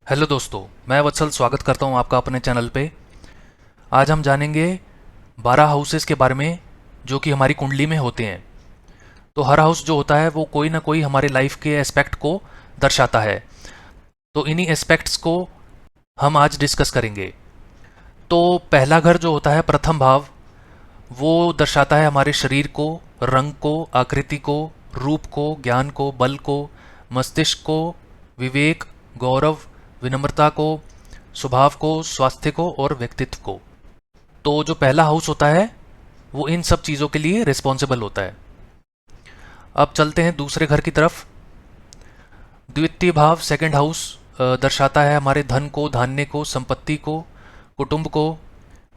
Hello दोस्तों, मैं वत्सल स्वागत करता हूं आपका अपने चैनल पे। आज हम जानेंगे 12 हाउसेस के बारे में जो कि हमारी कुंडली में होते हैं। तो हर हाउस जो होता है वो कोई ना कोई हमारे लाइफ के एस्पेक्ट को दर्शाता है। तो इन्हीं एस्पेक्ट्स को हम आज डिस्कस करेंगे। तो पहला घर जो होता है, प्रथम भाव, वो दर्शाता है हमारे शरीर को, रंग को, आकृति को, रूप को, ज्ञान को, बल को, मस्तिष्क को, विवेक, गौरव, विनम्रता को, स्वभाव को, स्वास्थ्य को और व्यक्तित्व को। तो जो पहला हाउस होता है वो इन सब चीज़ों के लिए रिस्पॉन्सिबल होता है। अब चलते हैं दूसरे घर की तरफ। द्वितीय भाव, सेकंड हाउस, दर्शाता है हमारे धन को, धान्य को, संपत्ति को, कुटुंब को,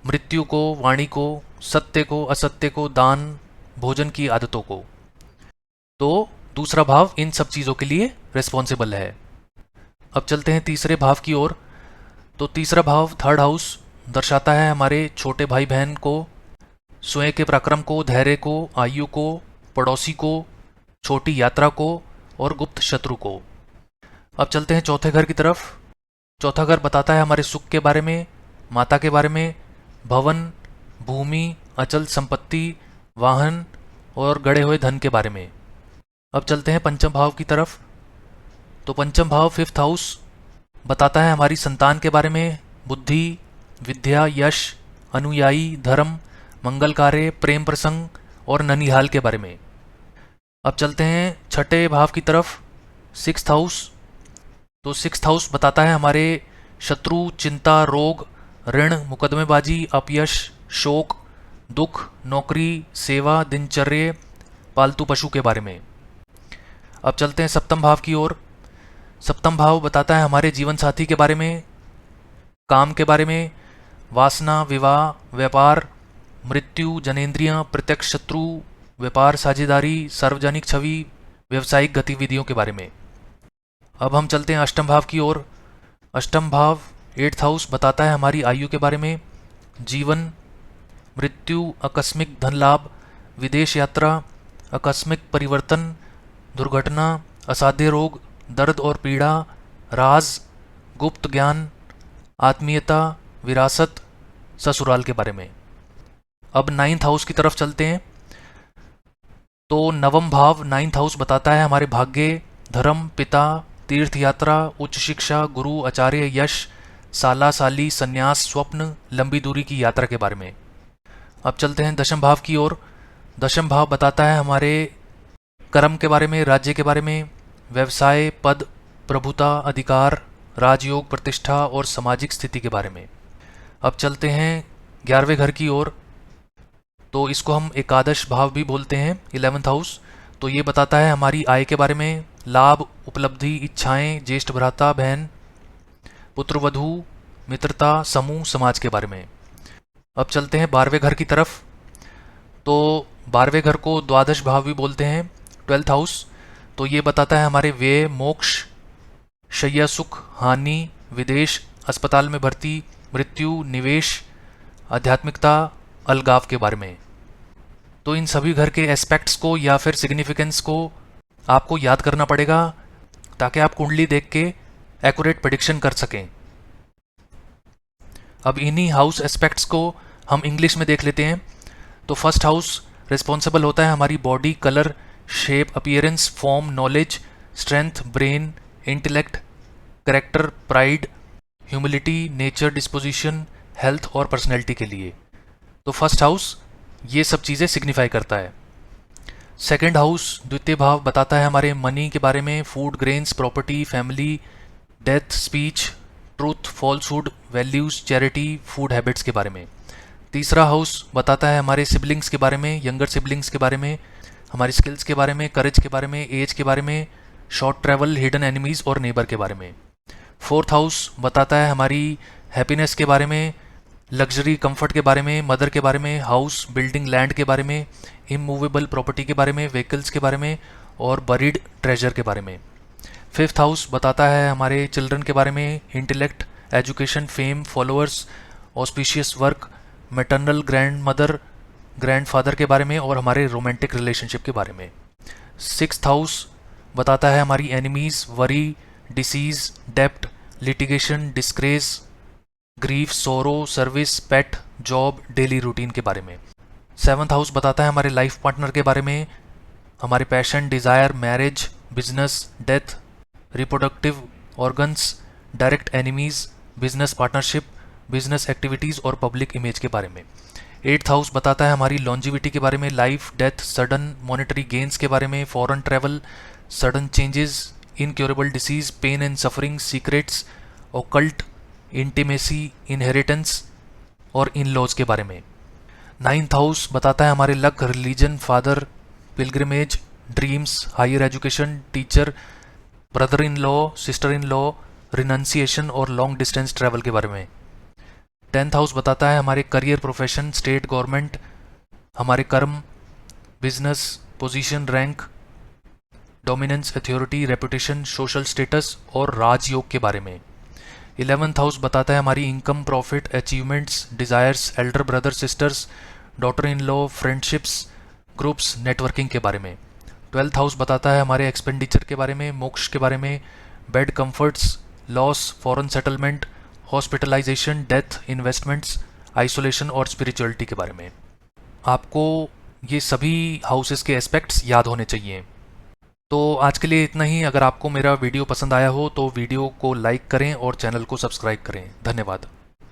मृत्यु को, वाणी को, सत्य को, असत्य को, दान, भोजन की आदतों को। तो दूसरा भाव इन सब चीज़ों के लिए रिस्पॉन्सिबल है। अब चलते हैं तीसरे भाव की ओर। तो तीसरा भाव, थर्ड हाउस, दर्शाता है हमारे छोटे भाई बहन को, स्वयं के पराक्रम को, धैर्य को, आयु को, पड़ोसी को, छोटी यात्रा को और गुप्त शत्रु को। अब चलते हैं चौथे घर की तरफ। चौथा घर बताता है हमारे सुख के बारे में, माता के बारे में, भवन, भूमि, अचल संपत्ति, वाहन और गड़े हुए धन के बारे में। अब चलते हैं पंचम भाव की तरफ। तो पंचम भाव, फिफ्थ हाउस, बताता है हमारी संतान के बारे में, बुद्धि, विद्या, यश, अनुयायी, धर्म, मंगल कार्य, प्रेम प्रसंग और ननिहाल के बारे में। अब चलते हैं छठे भाव की तरफ, सिक्स्थ हाउस। तो सिक्स्थ हाउस बताता है हमारे शत्रु, चिंता, रोग, ऋण, मुकदमेबाजी, अपयश, शोक, दुख, नौकरी, सेवा, दिनचर्या, पालतू पशु के बारे में। अब चलते हैं सप्तम भाव की ओर। सप्तम भाव बताता है हमारे जीवन साथी के बारे में, काम के बारे में, वासना, विवाह, व्यापार, मृत्यु, जनेंद्रियां, प्रत्यक्ष शत्रु, व्यापार साझेदारी, सार्वजनिक छवि, व्यवसायिक गतिविधियों के बारे में। अब हम चलते हैं अष्टम भाव की ओर। अष्टम भाव, एट्थ हाउस, बताता है हमारी आयु के बारे में, जीवन, मृत्यु, आकस्मिक धन लाभ, विदेश यात्रा, आकस्मिक परिवर्तन, दुर्घटना, असाध्य रोग, दर्द और पीड़ा, राज, गुप्त ज्ञान, आत्मीयता, विरासत, ससुराल के बारे में। अब नाइन्थ हाउस की तरफ चलते हैं। तो नवम भाव, नाइन्थ हाउस, बताता है हमारे भाग्य, धर्म, पिता, तीर्थ यात्रा, उच्च शिक्षा, गुरु, आचार्य, यश, साला साली, संन्यास, स्वप्न, लंबी दूरी की यात्रा के बारे में। अब चलते हैं दशम भाव की ओर। दशम भाव बताता है हमारे कर्म के बारे में, राज्य के बारे में, व्यवसाय, पद, प्रभुता, अधिकार, राजयोग, प्रतिष्ठा और सामाजिक स्थिति के बारे में। अब चलते हैं 11वें घर की ओर। तो इसको हम एकादश भाव भी बोलते हैं, 11th हाउस। तो ये बताता है हमारी आय के बारे में, लाभ, उपलब्धि, इच्छाएं, ज्येष्ठ भ्राता, बहन, पुत्र वधू, मित्रता, समूह, समाज के बारे में। अब चलते हैं 12वें घर की तरफ। तो 12वें घर को द्वादश भाव भी बोलते हैं, 12th हाउस। तो ये बताता है हमारे व्यय, मोक्ष, शैया सुख, हानि, विदेश, अस्पताल में भर्ती, मृत्यु, निवेश, आध्यात्मिकता, अलगाव के बारे में। तो इन सभी घर के एस्पेक्ट्स को या फिर सिग्निफिकेंस को आपको याद करना पड़ेगा ताकि आप कुंडली देख के एक्यूरेट प्रेडिक्शन कर सकें। अब इन्हीं हाउस एस्पेक्ट्स को हम इंग्लिश में देख लेते हैं। तो फर्स्ट हाउस रिस्पॉन्सिबल होता है हमारी body, colour, shape, appearance, form, knowledge, strength, brain, intellect, character, pride, humility, nature, disposition, health और पर्सनैलिटी के लिए। तो फर्स्ट हाउस ये सब चीज़ें सिग्निफाई करता है। सेकंड हाउस, द्वितीय भाव, बताता है हमारे मनी के बारे में, food, grains, property, family, death, speech, truth, falsehood, values, charity, food habits के बारे में। तीसरा हाउस बताता है हमारे सिबलिंग्स के बारे में, यंगर सिबलिंग्स के बारे में, हमारी स्किल्स के बारे में, करेज के बारे में, एज के बारे में, शॉर्ट ट्रैवल, हिडन एनिमीज़ और नेबर के बारे में। फोर्थ हाउस बताता है हमारी हैप्पीनेस के बारे में, लग्जरी, कंफर्ट के बारे में, मदर के बारे में, हाउस, बिल्डिंग, लैंड के बारे में, इमूवेबल प्रॉपर्टी के बारे में, व्हीकल्स के बारे में और बरीड ट्रेजर के बारे में। फिफ्थ हाउस बताता है हमारे चिल्ड्रन के बारे में, intellect, education, fame, followers, auspicious work, maternal grand mother, grandfather के बारे में और हमारे रोमांटिक रिलेशनशिप के बारे में। सिक्स्थ हाउस बताता है हमारी एनिमीज़, वरी, डिसीज़, डेप्ट, लिटिगेशन, डिस्ग्रेस, ग्रीफ, सोरो, सर्विस, पेट, जॉब, डेली रूटीन के बारे में। 7th हाउस बताता है हमारे लाइफ पार्टनर के बारे में, हमारे passion, desire, marriage, business, death, reproductive organs, direct enemies, business partnership, business activities और पब्लिक इमेज के बारे में। 8th हाउस बताता है हमारी लॉन्जिविटी के बारे में, life, death, sudden monetary gains के बारे में, foreign travel, sudden changes, incurable disease, pain and suffering, secrets, occult, intimacy, inheritance और इन लॉज के बारे में। 9th हाउस बताता है हमारे luck, religion, father, pilgrimage, dreams, higher education, teacher, brother in law, sister in law, renunciation और long distance travel के बारे में। 10th हाउस बताता है हमारे करियर, प्रोफेशन, स्टेट गवर्नमेंट, हमारे कर्म, business, position, rank, dominance, authority, reputation, social status और राजयोग के बारे में। 11th हाउस बताता है हमारी income, profit, achievements, desires, Elder brother sisters, daughter in law, friendships, groups, networking के बारे में। 12th हाउस बताता है हमारे एक्सपेंडिचर के बारे में, मोक्ष के बारे में, bed comforts, loss, foreign settlement, hospitalisation, death, investments, isolation और स्पिरिचुअलिटी के बारे में। आपको ये सभी हाउसेस के एस्पेक्ट्स याद होने चाहिए। तो आज के लिए इतना ही। अगर आपको मेरा वीडियो पसंद आया हो तो वीडियो को लाइक करें और चैनल को सब्सक्राइब करें। धन्यवाद।